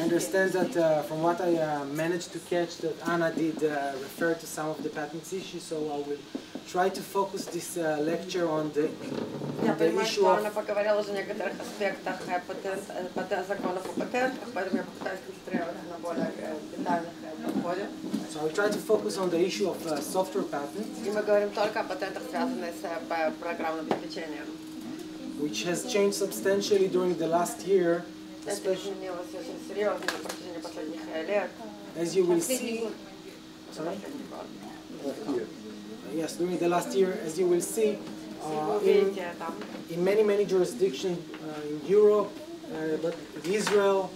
understand that from what I managed to catch, that Anna did refer to some of the patents issues, so I will try to focus this lecture on the issue of... Она поговорила уже о некоторых аспектах законов о патентах, поэтому я попытаюсь концентрироваться на более детальных подходах. So I will try to focus on the issue of software patents. И мы говорим только о патентах, связанных с программным обеспечением. Which has changed substantially during the last year, especially as you will see. Sorry? Yes, during the last year, as you will see, in many jurisdictions in Europe, but in Israel.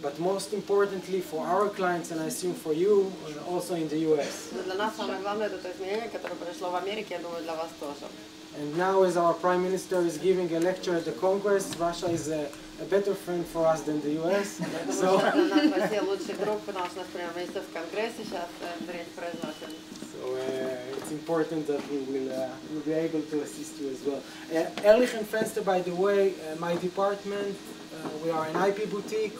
But most importantly for our clients, and I assume for you, also in the US. And now, as our Prime Minister is giving a lecture at the Congress, Russia is a better friend for us than the US. So it's important that we will be able to assist you as well. Ehrlich and Fenster, by the way, my department, we are an IP boutique.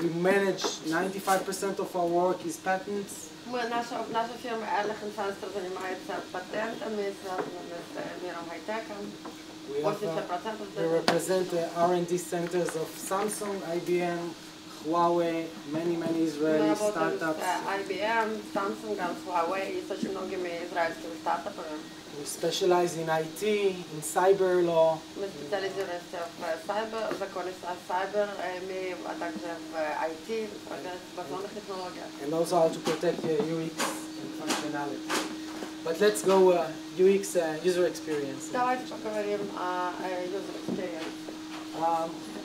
We manage 95% of our work is patents. Наша фирма Ehrlich and Fenster занимается патентами, связанными с миром хай-тека. We represent the R&D centers of Samsung, IBM, Huawei, many Israeli startups. IBM, Samsung, and Huawei, и с очень многими израильскими стартапами. We specialize in IT, in cyber law. Мы специализируемся в законе cyber, а также в IT, в информационных технологиях. And also how to protect UX and functionality. But let's go UX user experience. Давайте поговорим о user experience.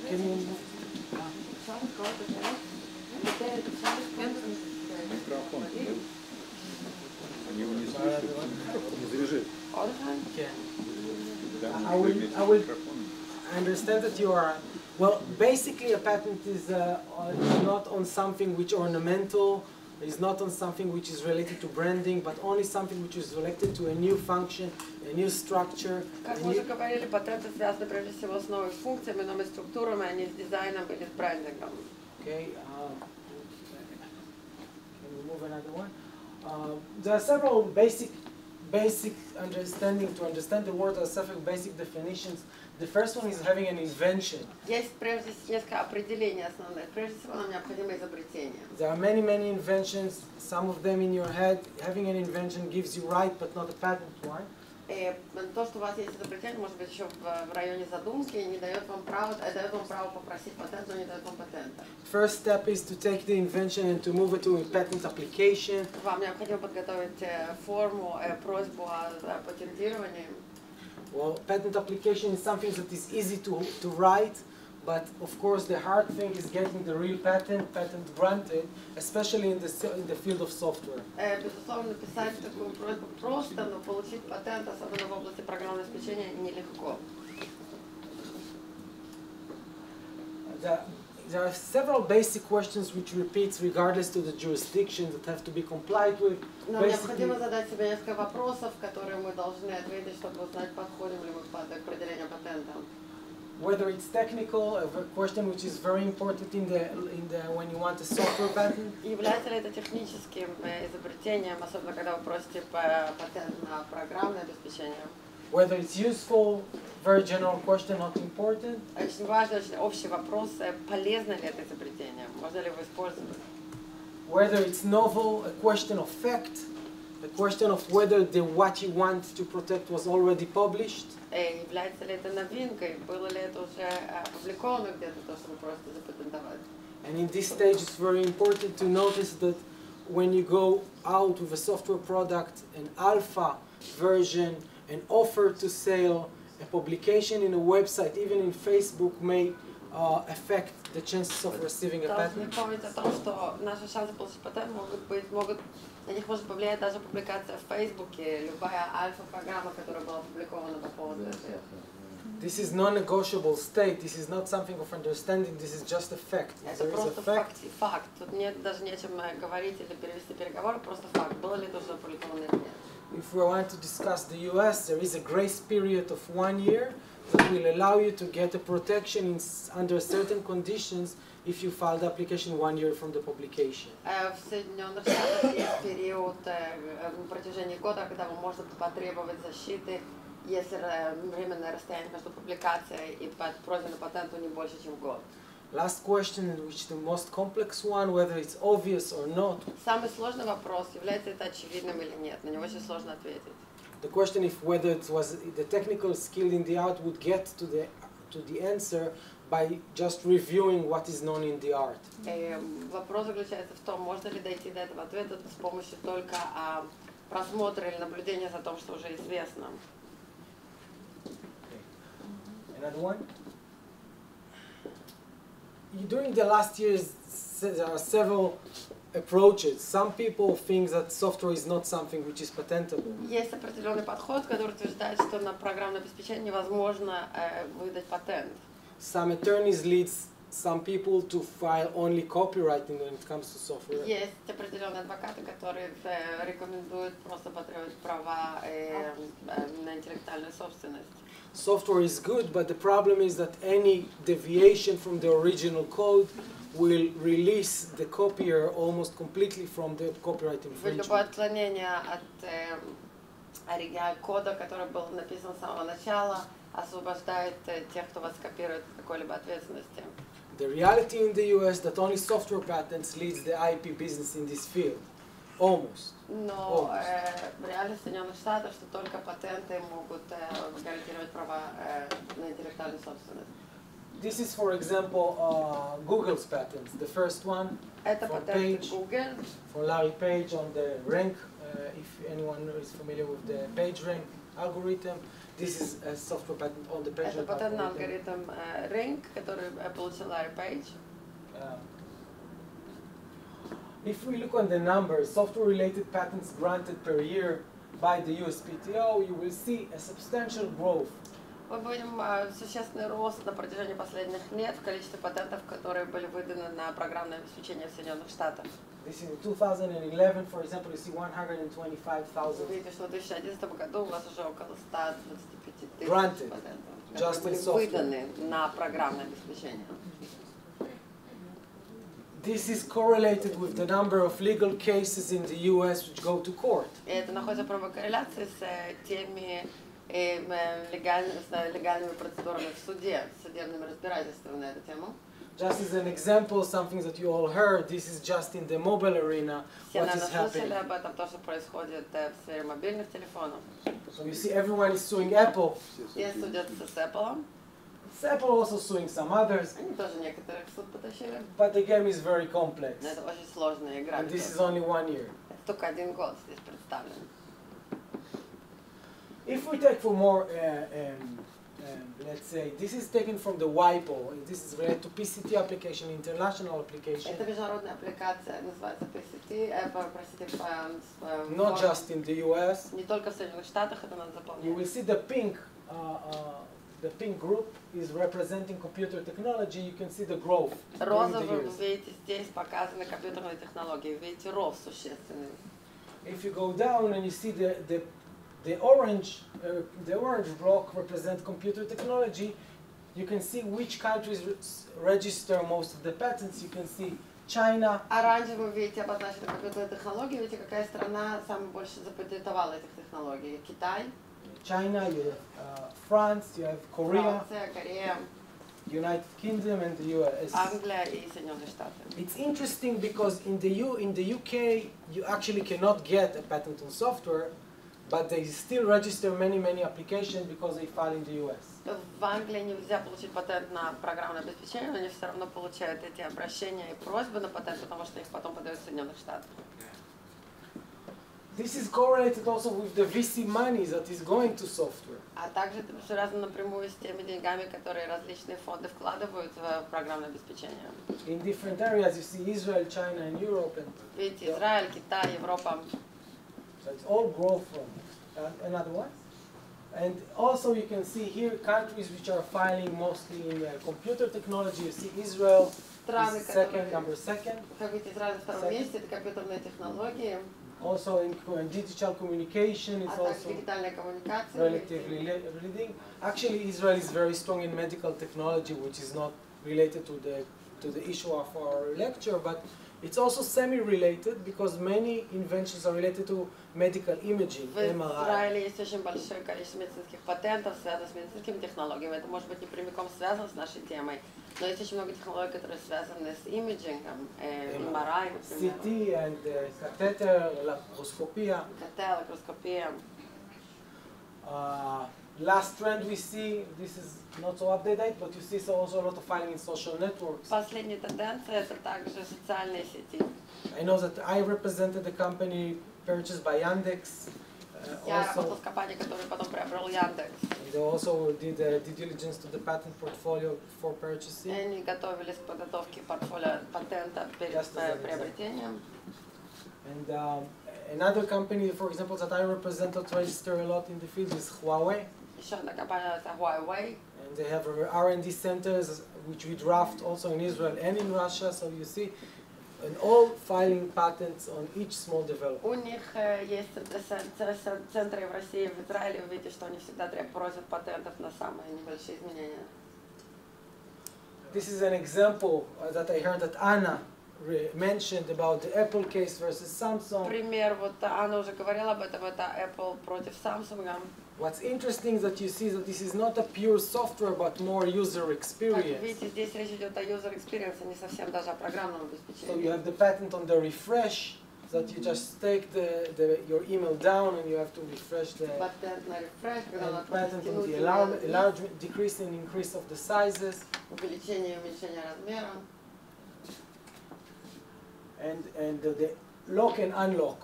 Can you? I understand that you are, well, basically a patent is not on something which is ornamental, is not on something which is related to branding, but only something which is related to a new function, a new structure. Как мы уже говорили, патенты связаны прежде всего с новыми функциями, новыми структурами, а не с дизайном или с брендингом. Okay. Can we move another one? There are several basic understanding. To understand the word, there are several basic definitions. The first one is having an invention. Есть прежде несколько определений основных. Прежде всего, нам необходимо изобретение. There are many inventions. Some of them in your head. Having an invention gives you right, but not a patent one. То, что у вас есть изобретение, может быть еще в районе задумки, не дает вам право, дает вам право попросить патент, но не дает вам патента. First step is to take the invention and to move it to a patent application. Вам необходимо подготовить форму, просьбу о патентировании. Well, patent application is something that is easy to write, but of course the hard thing is getting the real patent granted, especially in the field of software. Безусловно, написать такую просьбу просто, но получить патент, особенно в области программного обеспечения, нелегко. There are several basic questions which repeats regardless to the jurisdiction that have to be complied with. Нам необходимо задать себе несколько вопросов, которые мы должны ответить, чтобы узнать, подходим ли мы к определению патента. Whether it's technical, a question which is very important when you want a software patent. Является ли это техническим изобретением, особенно когда вы просите патент на программное обеспечение? Whether it's useful, very general question, not important. Очень важный, очень общий вопрос, полезно ли это изобретение, можно ли его использовать? Whether it's novel, a question of fact, a question of whether what you want to protect was already published. Является ли это новинкой, было ли это уже опубликовано где-то, то, что вы просите запатентовать? And in this stage, it's very important to notice that when you go out with a software product, an alpha version, an offer to sale, a publication in a website, even in Facebook, may affect the chances of receiving a patent. Помните о том, что наши шансы получить патент на них может повлиять даже публикация в Фейсбуке, любая альфа-программа, которая была опубликована по поводу этого. This is non-negotiable state. This is not something of understanding. This is just a fact. Это просто факт. Тут нет даже не о чем говорить или перевести переговоры, просто факт. Было ли это уже опубликовано или нет? If we want to discuss the US, there is a grace period of 1 year that will allow you to get a protection under certain conditions if you file the application 1 year from the publication. В Соединенных Штатах есть период на протяжении года, когда вы можете потребовать защиты, если временное расстояние между публикацией и просьбой на патенту не больше, чем год. Last question, which is the most complex one, whether it's obvious or not. Самый сложный вопрос, является это очевидным или нет, на него очень сложно ответить. The question if whether it was the technical skill in the art would get to the answer by just reviewing what is known in the art. Вопрос заключается в том, можно ли дойти до этого ответа с помощью только просмотра или наблюдения за том, что уже известно. Another one? During the last years, there are several approaches. Some people think that software is not something which is patentable. Есть определенный подход, который утверждает, что на программное обеспечение невозможно выдать патент. Some attorneys lead some people to file only copywriting when it comes to software. Есть определенные адвокаты, которые рекомендуют просто потребовать права на интеллектуальную собственность. Software is good, but the problem is that any deviation from the original code will release the copier almost completely from the copyright infringement. Любое отклонение от кода, который был написан с самого начала, освобождает тех, кто вас копирует от какой-либо ответственности. The reality in the US that only software patents leads the IP business in this field, almost. Но реальность Соединенных Штатов, что только патенты могут гарантировать права на интеллектуальную собственность. This is, for example, Google's patents. The first one for Page, for Larry Page on the rank. If anyone is familiar with the PageRank algorithm, this is a software patent on the PageRank algorithm. Это патент на алгоритм Rank, который получил Larry Page. If we look on the numbers, software-related patents granted per year by the USPTO, you will see a substantial growth. Мы видим существенный рост на протяжении последних лет в количестве патентов, которые были выданы на программное обеспечение в Соединенных Штатах. This in 2011, for example, you see 125,000. Вы видите, что в 2011 году у вас уже около 125 тысяч Granted, патентов, just in которые были software. выданы на программное обеспечение. This is correlated with the number of legal cases in the US which go to court. И это находится в прямой корреляции с теми легальными процедурами в суде, судебными разбирательствами на эту тему. Just as an example, something that you all heard, this is just in the mobile arena, what is happening. Об этом, то, что происходит в сфере мобильных телефонов. So you see everyone is suing Apple. Все судятся с Apple. It's Apple also suing some others. Они тоже некоторых в суд потащили. But the game is very complex. Но это очень сложная игра. And this is only 1 year. Это только один год здесь представлен. If we take for more, let's say, this is taken from the WIPO. This is related to PCT application, international application. Это международная аппликация, называется PCT, простите, Not just in the US. Не только в Соединенных Штатах, это надо You will заполнять. see the pink group is representing computer technology. You can see the growth during the Розовым вы years. видите, здесь показаны компьютерные технологии. Вы видите рост существенный. If you go down and you see the orange block represent computer technology, you can see which countries register most of the patents. You can see China. Оранжевым вы видите обозначены компьютерные технологии. Видите, какая страна самое больше запатентовала этих технологий. Китай, China, you have France, you have Korea, Франция, Корея, United Kingdom, and the US. Англия и Соединенные Штаты. It's interesting because in the UK you actually cannot get a patent on software, but they still register many applications because they file in the US. В Англии нельзя получить патент на программное обеспечение, но они все равно получают эти обращения и просьбы на патент, потому что их потом подают в Соединенных Штатах. This is correlated also with the VC money that is going to software. А также это связано напрямую с теми деньгами, которые различные фонды вкладывают в программное обеспечение. In different areas, you see Israel, China, and Europe, and Видите, Израиль, Китай, Европа. so it's all growth from another one. And also you can see here countries which are filing mostly in computer technology. You see Israel Страны, is second, которые, number second. как видите, Израиль на втором месте, это компьютерные технологии. Also in digital communication is А также also дигитальная коммуникация. relatively leading. Actually, Israel is very strong in medical technology, which is not related to the issue of our lecture, but it's also semi-related because many inventions are related to medical imaging, В MRI. Израиле есть очень большое количество медицинских патентов, связанных с медицинскими технологиями. Это может быть не прямиком связано с нашей темой, но есть очень много технологий, которые связаны с имиджингом, MRI, например, CT and catheter, laparoscopia. КТ, лапароскопия. Last trend we see, this is not so updated, but you see also a lot of filing in social networks. Последняя тенденция – это также социальные сети. I know that I represented the company purchased by Yandex. Я работала с компанией, которую потом приобрел Яндекс. They also did due diligence to the patent portfolio for purchasing. Они готовились к подготовке портфолио патента перед приобретением. And another company, for example, that I represent that register a lot in the field is Huawei. Еще одна компания – это Huawei. And they have R&D centers which we draft also in Israel and in Russia. So you see, and all filing patents on each small development. У них есть центры в России, в Израиле. Вы видите, что они всегда просят патентов на самые небольшие изменения. This is an example that I heard that Anna mentioned about the Apple case versus Samsung. Пример, вот Анна уже говорила об этом, это Apple против Samsung. What's interesting is that you see that this is not a pure software, but more user Как experience. видите, здесь речь идет о user experience, а не совсем даже о программном So you обеспечении. have the patent on the refresh, that you just take your email down and you have to refresh the Патент на рефреш, когда and надо patent on тянуть the email, enlargement, decrease and increase of the sizes, увеличение и уменьшение размера, and the lock and unlock.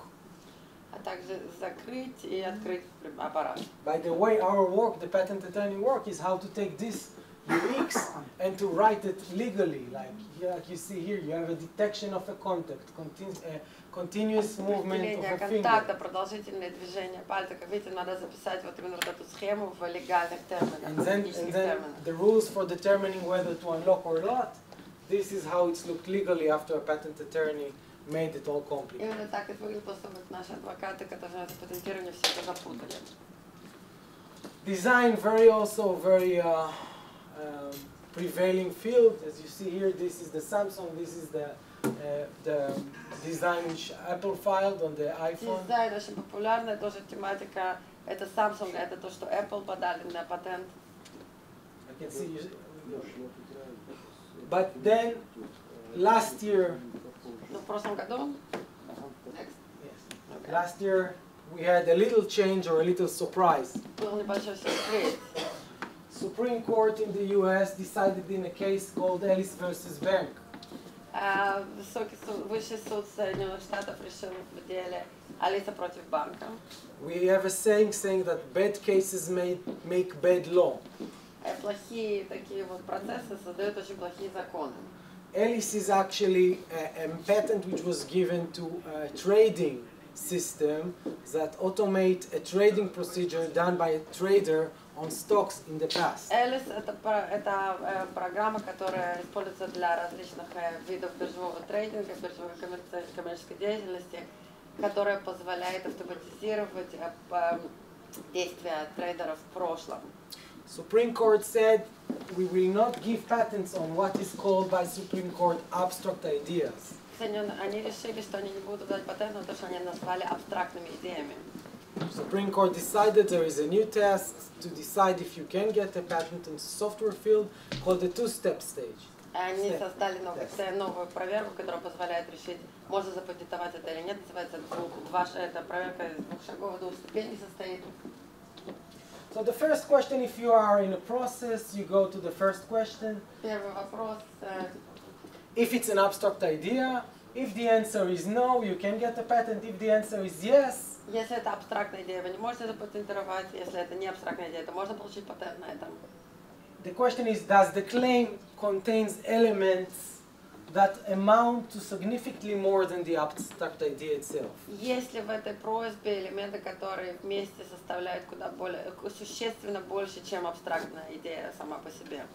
а также закрыть и открыть аппарат. By the way, our work, the patent attorney work, is how to take this UX and to write it legally. Like you see here, you have a detection of a contact, continuous movement of Определение a finger. контакта, продолжительное движение пальца. Как видите, надо записать вот именно вот эту схему в легальных терминах, And then технических терминах. the rules for determining whether to unlock or not, this is how it's looked legally after a patent attorney made it all complicated. Именно так это выглядит после того, как наши адвокаты, которые занимаются патентированием, все это запутали. Design very prevailing field. As you see here, this is the Samsung, this is the design which Apple filed on the iPhone. Дизайн очень популярная, тоже тематика. Это Samsung, это то, что Apple подали на патент. I can see but then last year, Но в прошлом году, last year we had a little change or a little surprise. был небольшой сюрприз. Supreme Court in the US decided in a case called Ellis versus Bank. Высший суд Соединенных Штатов решил в деле Алиса против банка. We have a saying that bad cases make bad law. Плохие такие вот процессы создают очень плохие законы. Ellis is actually a patent which was given to a trading system that automate a trading procedure done by a trader on stocks in the past. Элис это программа, которая используется для различных видов биржевого трейдинга, биржевой коммерческой деятельности, которая позволяет автоматизировать действия трейдеров в прошлом. Supreme Court said we will not give patents on what is called by Supreme Court abstract ideas. Они решили, что они не будут дать патент на то, что они назвали абстрактными идеями. Supreme Court decided there is a new test to decide if you can get a patent in the software field called the two-step stage. Они создали новую проверку, которая позволяет решить, можно запатентовать это или нет. Называется это проверка из двух шагов, двух ступеней состоит. So the first question, if you are in a process, you go to the first question. Первый вопрос. If it's an abstract idea, if the answer is no, you can get a patent. If the answer is yes, Если это абстрактная идея, вы не можете запатентовать. Если это не абстрактная идея, то можно получить патент на этом. the question is, does the claim contains elements that amount to significantly more than the abstract idea itself? Есть ли в этой просьбе элементы, которые вместе составляют куда более, существенно больше, чем абстрактная идея сама по себе?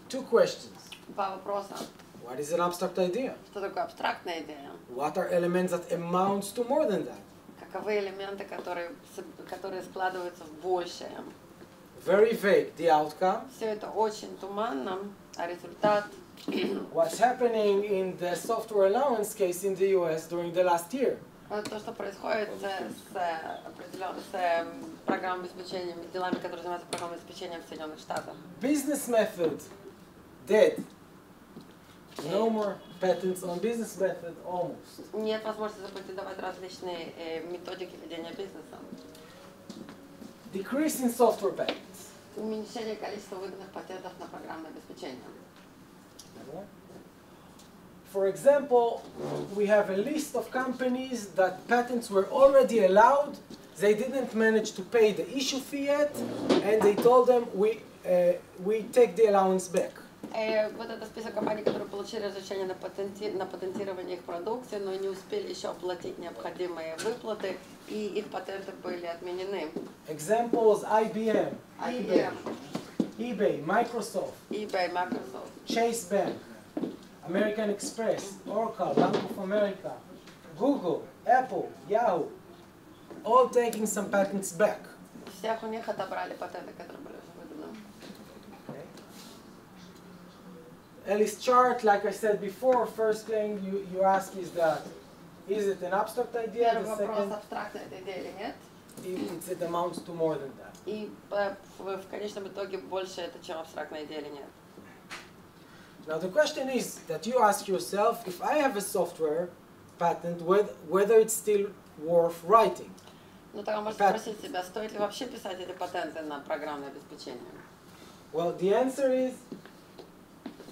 Two questions. Два вопроса. What is an abstract idea? Что такое абстрактная идея? What are elements that amounts to more than that? боковые элементы, которые складываются в большее. Very vague, the outcome. Все это очень туманно, а результат... What's happening in the software allowance case in the US during the last year? То, что происходит с программой обеспечения, делами, которые занимаются программой обеспечения в Соединенных Штатах. Business method, dead. No more patents on business method, almost. Нет возможности запатентовать различные методики ведения бизнеса. Decrease in software patents. Уменьшение количества выданных патентов на программное обеспечение. For example, we have a list of companies that patents were already allowed. They didn't manage to pay the issue fee yet, and they told them we take the allowance back. Вот это список компаний, которые получили разрешение на патентирование их продукции, но не успели еще оплатить необходимые выплаты, и их патенты были отменены. Examples: IBM, IBM, Microsoft, Microsoft, Chase Bank, American Express, Oracle, Bank of America, Google, Apple, Yahoo, all taking some patents back. Всех у них отобрали патенты, которые были уже выданы. Alice chart, like I said before, first claim you ask is that, is it an abstract idea? Первый The вопрос, second, абстрактная эта идея или нет? it amounts to more than that. И в конечном итоге больше это, чем абстрактная идея или нет. Now the question is that you ask yourself, if I have a software patent, whether it's still worth writing. Ну тогда можете спросить себя, стоит ли вообще писать эти патенты на программное обеспечение? Well, the answer is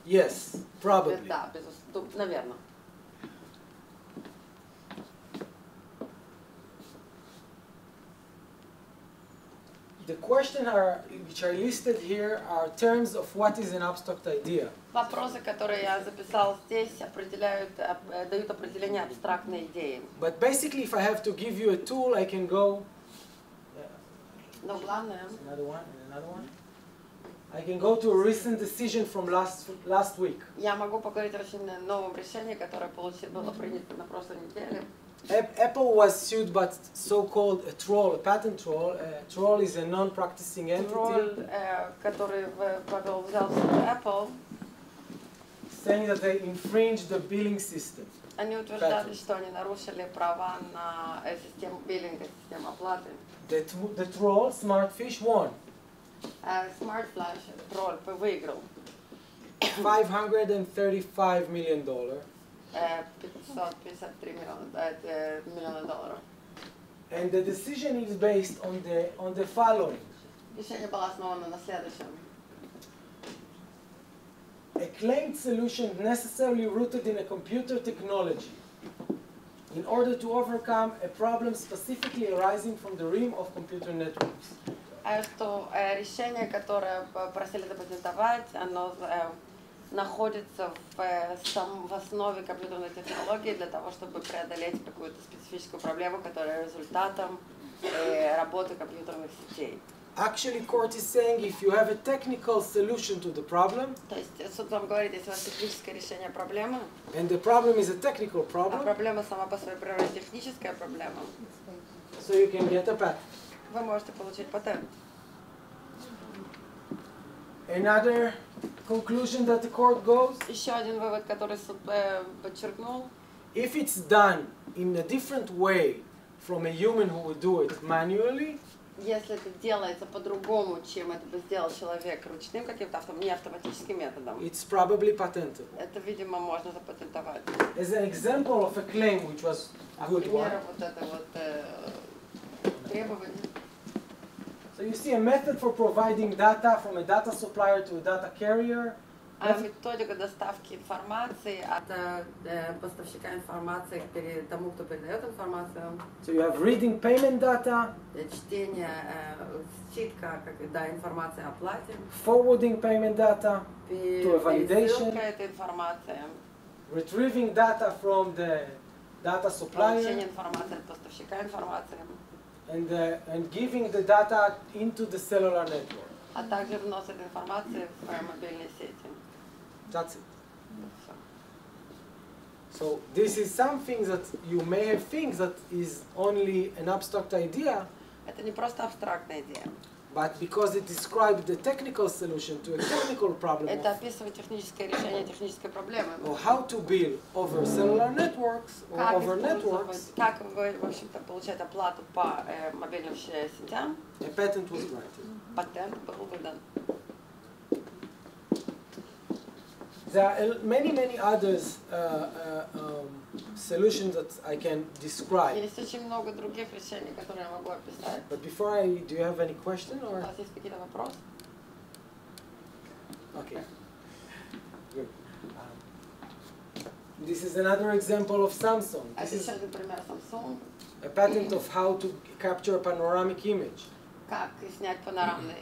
yes, probably. Да, безусловно, наверное. The questions which are listed here are terms of what is an abstract idea. Вопросы, которые я записал здесь, дают определение абстрактной идеи. But basically, if I have to give you a tool, I can go. Но главное, Another one and another one. I can go to a recent decision from last week. я могу поговорить о очень новом решении, которое было принято на прошлой неделе. Apple was sued by so-called a troll, a patent troll. A troll is a non-practicing entity. Тролль, который взял в суд Apple, saying that they infringed the billing system. они утверждали, что они нарушили права на систему биллинга, систему оплаты. The troll, Smartfish, won. Smart Flash, тролль, выиграл. $535 million. 553 миллиона долларов. And the decision is based on the following. Решение было основано на следующем. A claimed solution necessarily rooted in a computer technology in order to overcome a problem specifically arising from the realm of computer networks. Что решение, которое просили запатентовать, оно находится в основе компьютерной технологии для того, чтобы преодолеть какую-то специфическую проблему, которая результатом работы компьютерных сетей. Actually, court is saying if you have a technical solution to the problem, То есть суд вам говорит, если у вас техническое решение проблемы, and the problem is a technical а problem, проблема сама по своей природе техническая проблема, so you can get a patent. вы можете получить патент. Another conclusion that the court goes, Еще один вывод, который суд подчеркнул, if it's done in a different way from a human who would do it manually, если это делается по-другому, чем это бы сделал человек ручным каким-то не автоматическим методом, it's probably patentable. это, видимо, можно запатентовать. As an example of a claim which was a good one, Примеры вот это вот требования. so you see a method for providing data from a data supplier to a data carrier. Методика доставки информации от поставщика информации к тому, кто передает информацию. So you have reading payment data, Чтение, считка, информация о оплате. forwarding payment data to a validation, Пересылка этой информации. retrieving data from the data supplier, Получение информации от поставщика информации. and giving the data into the cellular network. А также внос этой информации в мобильные сети. That's it. So this is something that you may have think that is only an abstract idea, Это не просто абстрактная идея. but because it describes the technical solution to a technical problem Это of, описывает техническое решение технической проблемы. or how to build over cellular networks or Как over использовать, networks, как вы, в общем-то, получать оплату по мобильным сетям. a patent was granted. Патент был выдан. There are many others solutions that I can describe. Есть очень много других решений, которые я могу описать. But before do you have any question У or? вас есть какие-то вопросы? Okay. Good. This is another example of Samsung. Это This is еще один пример Samsung. a patent of how to capture a panoramic image. Как снять панорамные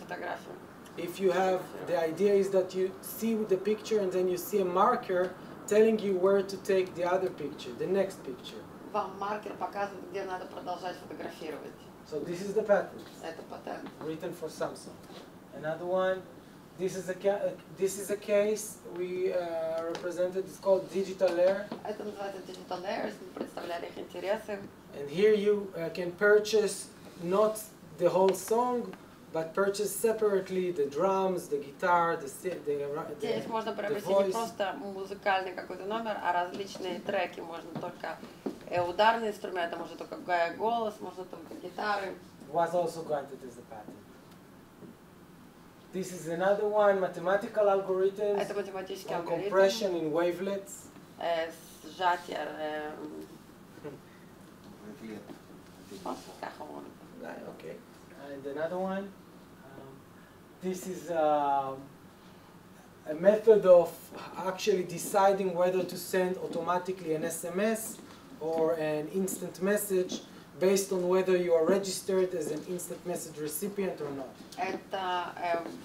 фотографии. If you have, the idea is that you see the picture and then you see a marker telling you where to take the other picture, the next picture. Вам маркер показывает, где надо продолжать фотографировать. So this is the patent Это патент. written for Samsung. Another one. This is a case we represented. It's called Digital Air. Это называется Digital Layers. Мы представляли их интересы. And here you can purchase not the whole song, but purchase separately the drums, the guitar, Здесь можно приобрести не voice. просто музыкальный какой-то номер, а различные треки. Можно только ударные инструменты, можно только голос, можно только гитары. Was also granted as a patent. This is another one, mathematical algorithms Это математический on алгоритм, compression in wavelets. сжатие, как он? Okay. And another one. This is a method of actually deciding whether to send automatically an SMS or an instant message based on whether you are registered as an instant message recipient or not. Это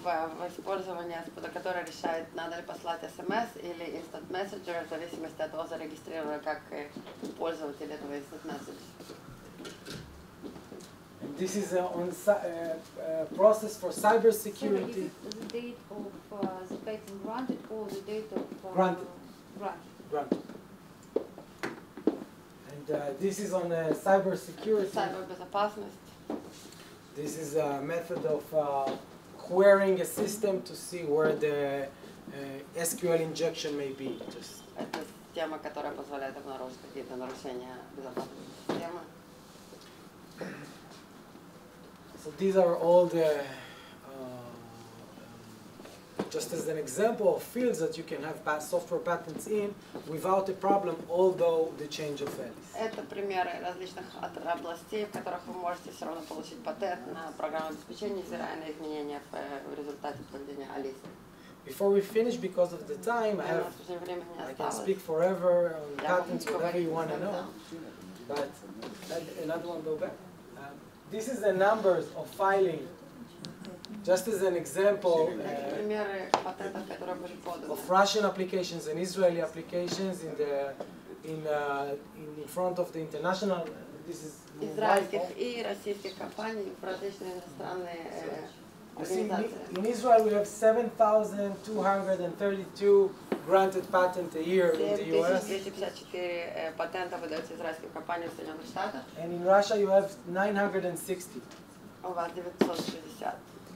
в использовании, которое решает, надо ли послать SMS или Instant Messenger, в зависимости от того, зарегистрировано как пользователь этого Instant Message. And this is a process for cyber Sorry, security. is it the date of the patent granted or the date of Granted. granted? And this is on cyber security. Cyberbezopasность. This is a method of querying a system to see where the SQL injection may be. Это система, которая позволяет обнаружить какие-то нарушения безопасности системы. So these are all the, just as an example of fields that you can have software patents in without a problem, although the change of values. Это примеры различных областей, в которых вы можете все равно получить патент на программное обеспечение, невзирая на изменения в результате проведения Алисы. Before we finish, because of the time, I can speak forever on patents, whatever you want to know. But another one, go back. This is the numbers of filing, just as an example of Russian applications and Israeli applications in front of the international. This is израильских и российских компаний в различные иностранные организации. In Israel, we have 7,232 granted patents a year in the US. 7254 патента выдаются израильским компаниям в Соединенных Штатах. And in Russia, you have 960. У вас 960.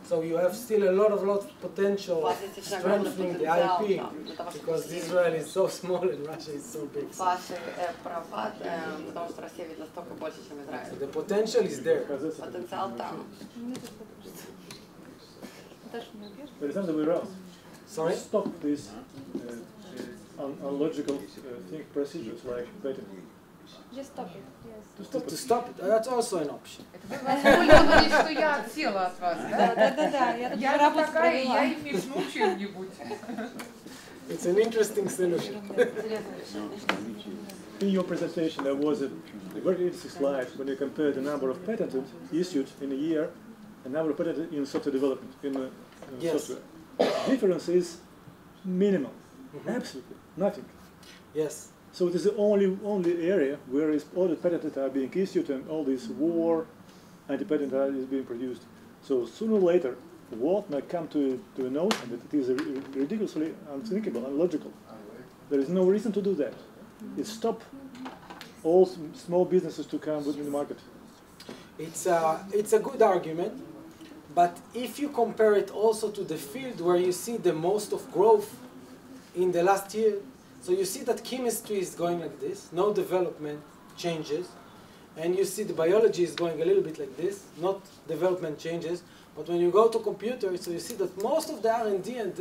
So you have still a lot of potential strengthening the IP because Israel is so small and Russia is so big. So Ваши права, потому что Россия ведь настолько больше, чем Израиль. the potential is there. Потенциал там. But it's not the way around. Sorry? Stop these unlogical procedures like patent. Just stop it, yes. To stop it, that's also an option. Воспользовались, что я отсела от вас, да? Да, я Я не такая, я их не жму чем-нибудь. It's an interesting solution. In your presentation, there was a very interesting slide when you compare the number of patents issued in a year and number of patents in software development in Yes. software. The difference is minimal, absolutely nothing. Yes. So it is the only area where all the patents are being issued and all this war anti-patent is being produced. So sooner or later, the world might come to a notion that it is ridiculously unthinkable, unlogical There is no reason to do that. It stops all small businesses to come within the market. It's a good argument, but if you compare it also to the field where you see the most of growth in the last year, so you see that chemistry is going like this, no development changes, and you see the biology is going a little bit like this, not development changes, but when you go to computers, so you see that most of the R&D and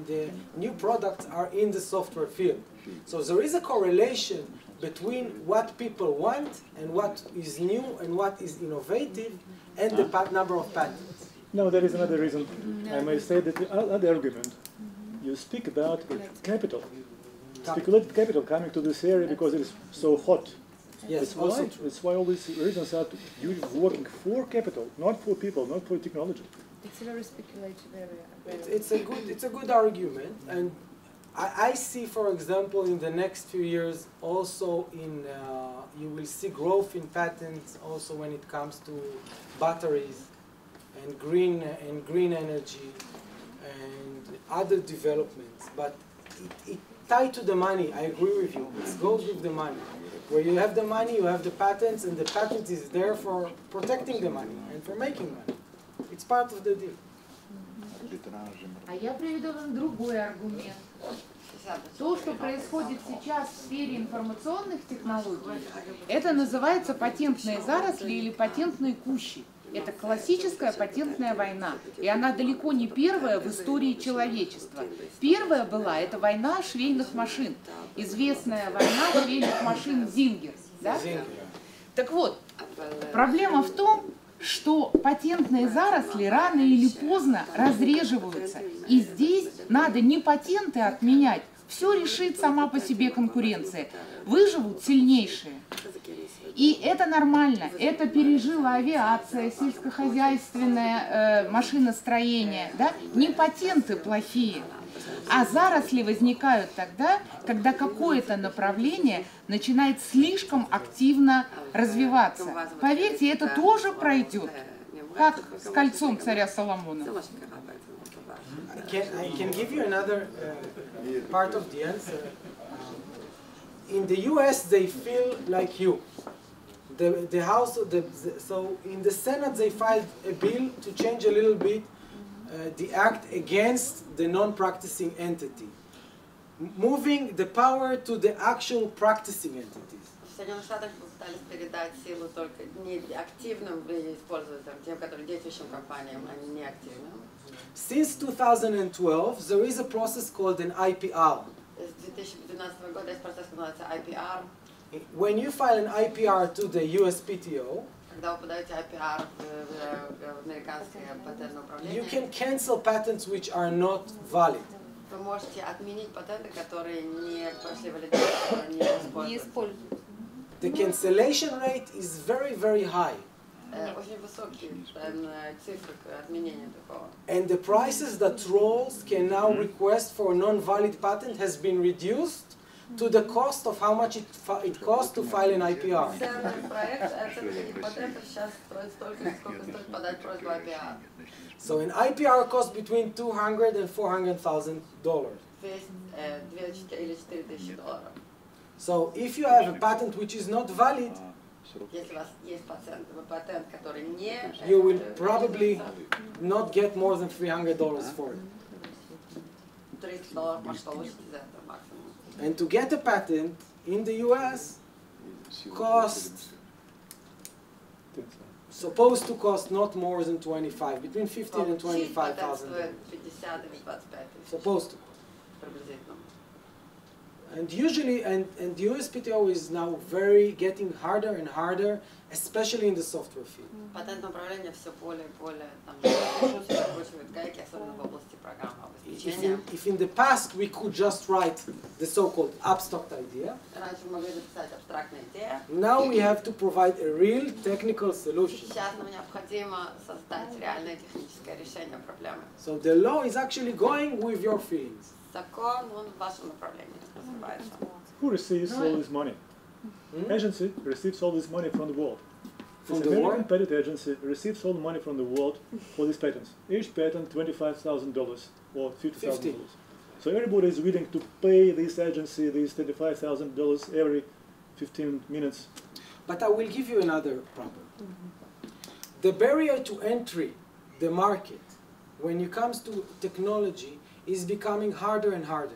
the new products are in the software field. So there is a correlation between what people want and what is new and what is innovative and the number of patents. No, there is another reason. I may say that the other argument, you speak about capital, speculative capital coming to this area because it is so hot. Yes, That's why all these reasons are working for capital, not for people, not for technology. It's a very speculative area. It's a good argument, and I see, for example, in the next few years, also you will see growth in patents, also when it comes to batteries and green energy and other developments. But it tied to the money. I agree with you. It goes with the money. Where you have the money, you have the patents, and the patent is there for protecting the money and for making money. It's part of the deal. А я приведу вам другой аргумент. То, что происходит сейчас в сфере информационных технологий, это называется патентные заросли или патентные кущи. Это классическая патентная война, и она далеко не первая в истории человечества. Первая была, это война швейных машин, известная война швейных машин Зингер. Да? Так вот, проблема в том, что патентные заросли рано или поздно разреживаются, и здесь надо не патенты отменять, все решит сама по себе конкуренция, выживут сильнейшие. И это нормально, это пережила авиация, сельскохозяйственное машиностроение, да? Не патенты плохие, а заросли возникают тогда, когда какое-то направление начинает слишком активно развиваться. Поверьте, это тоже пройдет, как с кольцом царя Соломона. I can give you another part of the answer. In the US, they feel like you. The House, so in the Senate, they filed a bill to change a little bit the act against the non-practicing entity, moving the power to the actual practicing entities. В Соединенных Штатах попытались передать силу только не активным использовать тем, которые действующим компаниям, а не неактивным. Since 2012, there is a process called an IPR. С 2012 года есть процесс, называется IPR. When you file an IPR to the USPTO, Когда вы подаете IPR в американское патентное управление, you can cancel patents which are not valid. вы можете отменить патенты, которые не прошли валидацию, не используют. The cancellation rate is very, very high. Очень высокие цифры отменения такого. And the prices that trolls can now request for a non-valid patent has been reduced to the cost of how much it costs to file an IPR. So an IPR costs between $200,000 and $400,000. So if you have a patent which is not valid, you will probably not get more than $300 for it. And to get a patent in the US costs, supposed to cost not more than 25, between 15 and 25,000. Supposed to. And usually, and the USPTO is now getting harder and harder, especially in the software field. Патентное управление все более и более закручивает гайки, особенно в области программного обеспечения. If in the past we could just write the so-called abstract idea, Раньше мы могли написать абстрактные идеи. now we have to provide a real technical solution. Сейчас нам необходимо создать реальное техническое решение проблемы. So the law is actually going with your feelings. Закон, он в вашем направлении развивается. Who receives all this money? Agency receives all this money from the world. From This the American world? patent agency receives all the money from the world for these patents. Each patent $25,000 or $50,000. So everybody is willing to pay this agency these $35,000 every 15 minutes. But I will give you another problem. The barrier to entry, the market, when it comes to technology, is becoming harder and harder.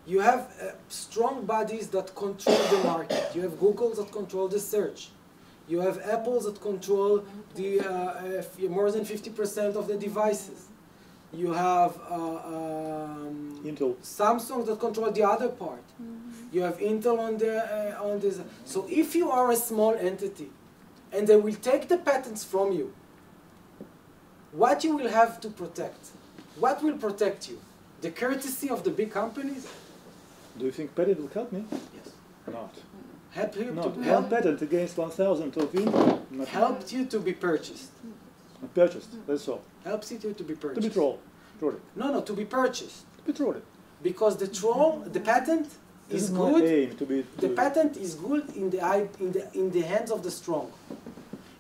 You have strong bodies that control the market. You have Google that control the search. You have Apple that control the more than 50% of the devices. You have Intel. Samsung that control the other part. You have Intel on this. So if you are a small entity, and they will take the patents from you, what you will have to protect? What will protect you? The courtesy of the big companies? Do you think patent will help me? Yes. Not. Help you Not. to One help, patent against 1,000 of Intel. Not helped you to be purchased. purchased. That's all. Helps you to be To purchased. be trolled. Trolled. No, to be purchased. To be trolled. Because the patent This is my good. aim to be. The patent is good in the hands of the strong.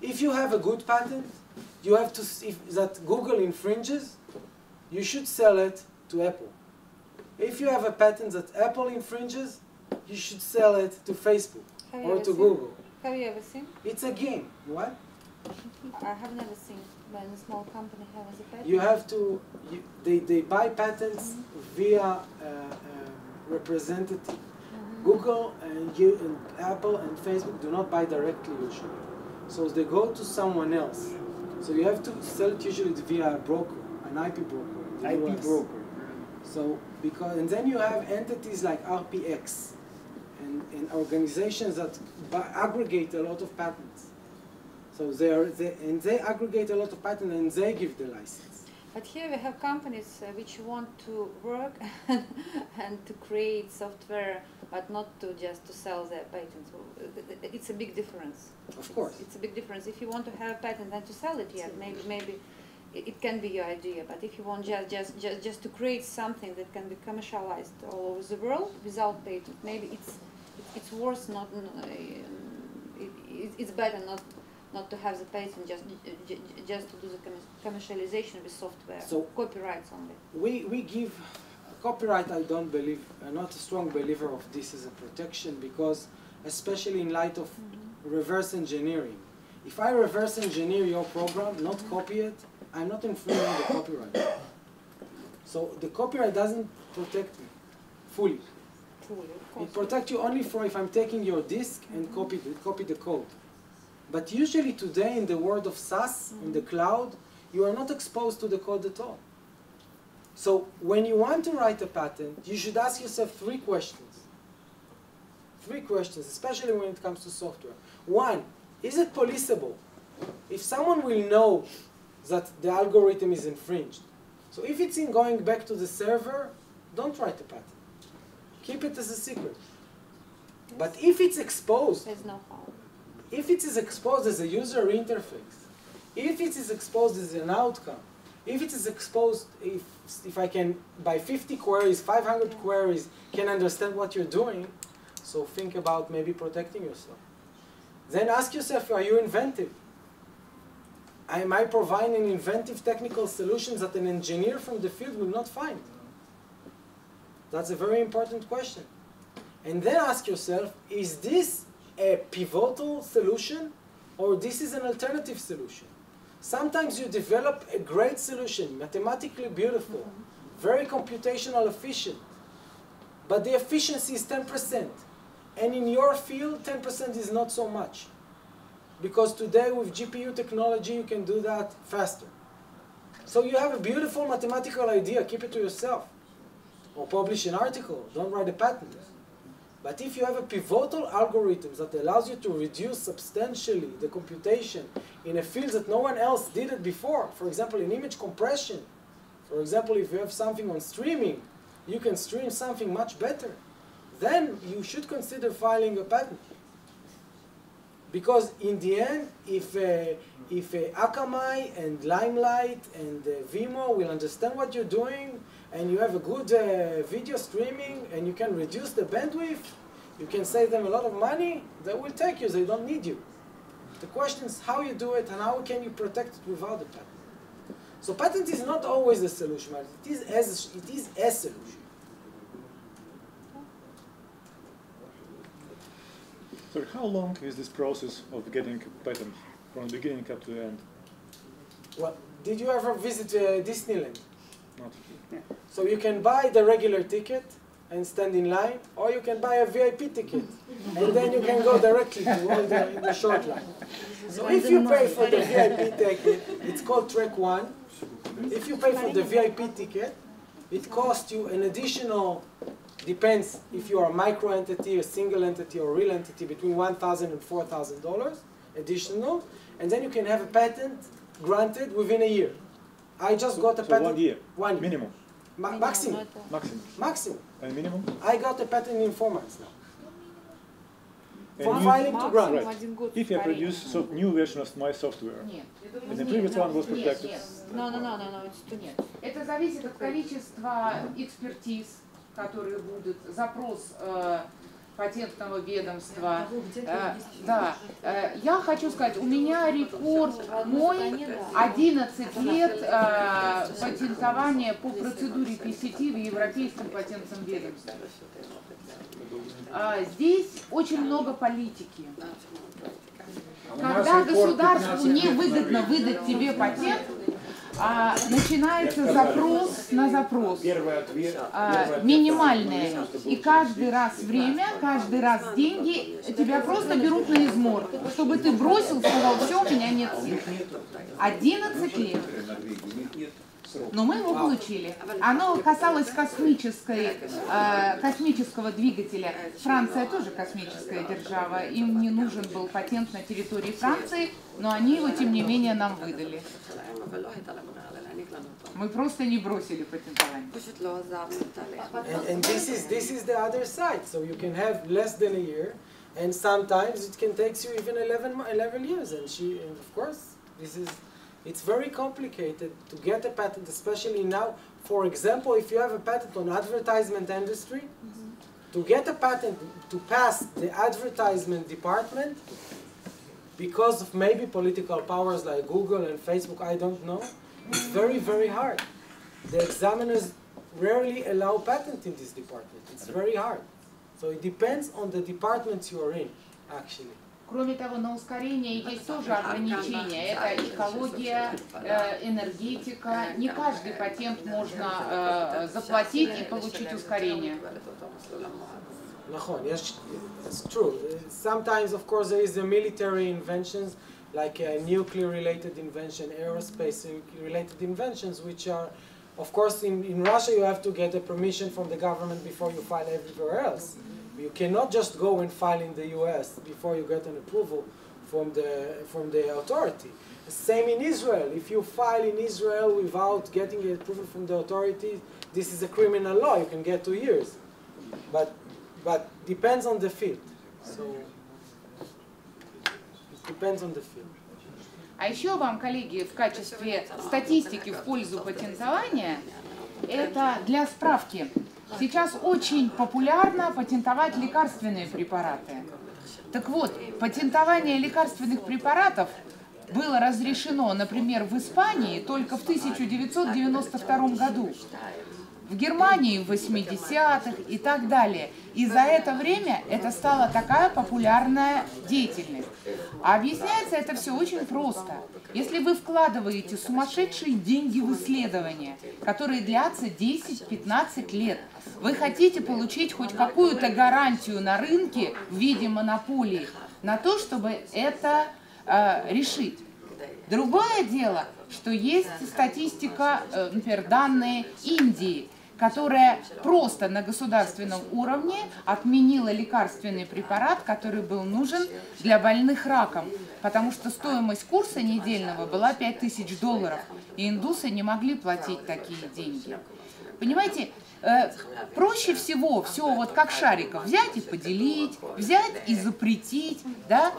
If you have a good patent, you have to that Google infringes, you should sell it to Apple. If you have a patent that Apple infringes, you should sell it to Facebook or to Google. Have you ever seen? It's a game. What? I have never seen when a small company has a patent. You have to. They buy patents via representative. Google and Apple and Facebook do not buy directly usually. So they go to someone else. So you have to sell it usually via a broker, an IP broker. IP broker. So and then you have entities like RPX and organizations that aggregate a lot of patents. So they aggregate a lot of patents and they give the license. But here we have companies which want to work and to create software, but not just to sell their patents. It's a big difference. Of course. It's a big difference. If you want to have a patent and to sell it, yeah, maybe it can be your idea. But if you want just to create something that can be commercialized all over the world without patent, maybe it's worse. It's better not to have the patent, just to do the commercialization with software. So copyrights only. We give copyright. I don't believe. I'm not a strong believer of this as a protection because, especially in light of reverse engineering, if I reverse engineer your program, not copy it, I'm not infringing the copyright. So the copyright doesn't protect me fully. It protects you only for if I'm taking your disk and copy the code. But usually today in the world of SaaS, in the cloud, you are not exposed to the code at all. So when you want to write a patent, you should ask yourself 3 questions. 3 questions, especially when it comes to software. 1, is it policeable? If someone will know that the algorithm is infringed. So if it's in going back to the server, don't write a patent. Keep it as a secret. Yes. But if it's exposed, there's no harm. If it is exposed as a user interface, if it is exposed as an outcome, if it is exposed, if I can, by 50 queries, 500 queries, can understand what you're doing, so think about maybe protecting yourself. Then ask yourself, are you inventive? Am I providing inventive technical solutions that an engineer from the field will not find? That's a very important question. And then ask yourself, is this a pivotal solution or this is an alternative solution? Sometimes you develop a great solution, mathematically beautiful, very computational efficient, but the efficiency is 10%. And in your field, 10% is not so much. Because today with GPU technology, you can do that faster. So you have a beautiful mathematical idea, keep it to yourself. Or publish an article, don't write a patent. But if you have a pivotal algorithm that allows you to reduce substantially the computation in a field that no one else did it before, for example, in image compression, for example, if you have something on streaming, you can stream something much better, then you should consider filing a patent. Because in the end, if Akamai and Limelight and Vimeo will understand what you're doing, and you have a good video streaming, and you can reduce the bandwidth, you can save them a lot of money, they will take you, they don't need you. The question is how you do it and how can you protect it without the patent. So patent is not always a solution, but it is a solution. So how long is this process of getting a patent from the beginning up to the end? Well, did you ever visit Disneyland? Not. So you can buy the regular ticket and stand in line, or you can buy a VIP ticket, and then you can go directly to all the short line. So if you pay for the VIP ticket, it's called Track 1. If you pay for the VIP ticket, it costs you an additional, depends if you are a micro entity, a single entity, or a real entity, between $1,000 and $4,000 additional, and then you can have a patent granted within a year. I just got a patent. 1 year? 1 year. Minimum? Maximum. Maximum. Maximum. And minimum? I got a patent in 4 months now. From And filing to grant. Right. If I produce a new version of my software, and the previous one was protected. No, it's too Нет. Это зависит от количества экспертиз, которые будут, запрос патентного ведомства. Да, я хочу сказать, у меня рекорд мой 11 лет патентования по процедуре PCT в Европейском патентном ведомстве. Здесь очень много политики. Когда государству невыгодно выдать тебе патент, начинается запрос на запрос, минимальные, и каждый раз время, каждый раз деньги тебя просто берут на измор, чтобы ты бросил, сказал, все, у меня нет сил. 11 лет. Но мы его получили. Оно касалось космического двигателя. Франция тоже космическая держава. Им не нужен был патент на территории Франции, но они его, тем не менее, нам выдали. Мы просто не бросили патентование. And this is the other side. So you can have less than a year, and sometimes it can take you even 11 years. And of course, it's very complicated to get a patent, especially now. For example, if you have a patent on advertisement industry, to get a patent to pass the advertisement department, because of maybe political powers like Google and Facebook, I don't know, it's very, very hard. The examiners rarely allow patent in this department. It's very hard. So it depends on the department you are in, actually. Кроме того, на ускорение есть тоже ограничения. Это экология, энергетика. Не каждый патент можно заплатить и получить ускорение. It's true. Sometimes, of course, there is the military inventions, like nuclear-related invention, aerospace-related inventions, which are, of course, in Russia you have to get a permission from the government before you file everywhere else. You cannot just go and file in the US before you get an approval from the authority. Same in Israel. If you file in Israel without getting an approval from the authority, this is a criminal law. You can get 2 years. But depends on the field. So it depends on the field. А еще вам, коллеги, в качестве статистики в пользу патентования, это для справки. Сейчас очень популярно патентовать лекарственные препараты. Так вот, патентование лекарственных препаратов было разрешено, например, в Испании только в 1992 году. В Германии в 80-х и так далее. И за это время это стала такая популярная деятельность. А объясняется это все очень просто. Если вы вкладываете сумасшедшие деньги в исследования, которые длятся 10-15 лет, вы хотите получить хоть какую-то гарантию на рынке в виде монополии на то, чтобы это решить. Другое дело, что есть статистика, например, данные Индии, которая просто на государственном уровне отменила лекарственный препарат, который был нужен для больных раком, потому что стоимость курса недельного была $5000, и индусы не могли платить такие деньги. Понимаете, проще всего все вот как шариков взять и поделить, взять и запретить, да?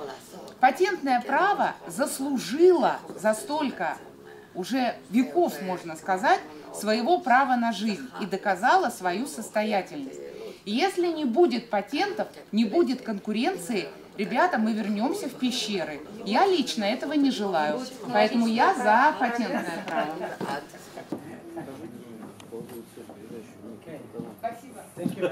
Патентное право заслужило за столько уже веков, можно сказать, своего права на жизнь и доказала свою состоятельность. И если не будет патентов, не будет конкуренции, ребята, мы вернемся в пещеры. Я лично этого не желаю, поэтому я за патентное право. Спасибо.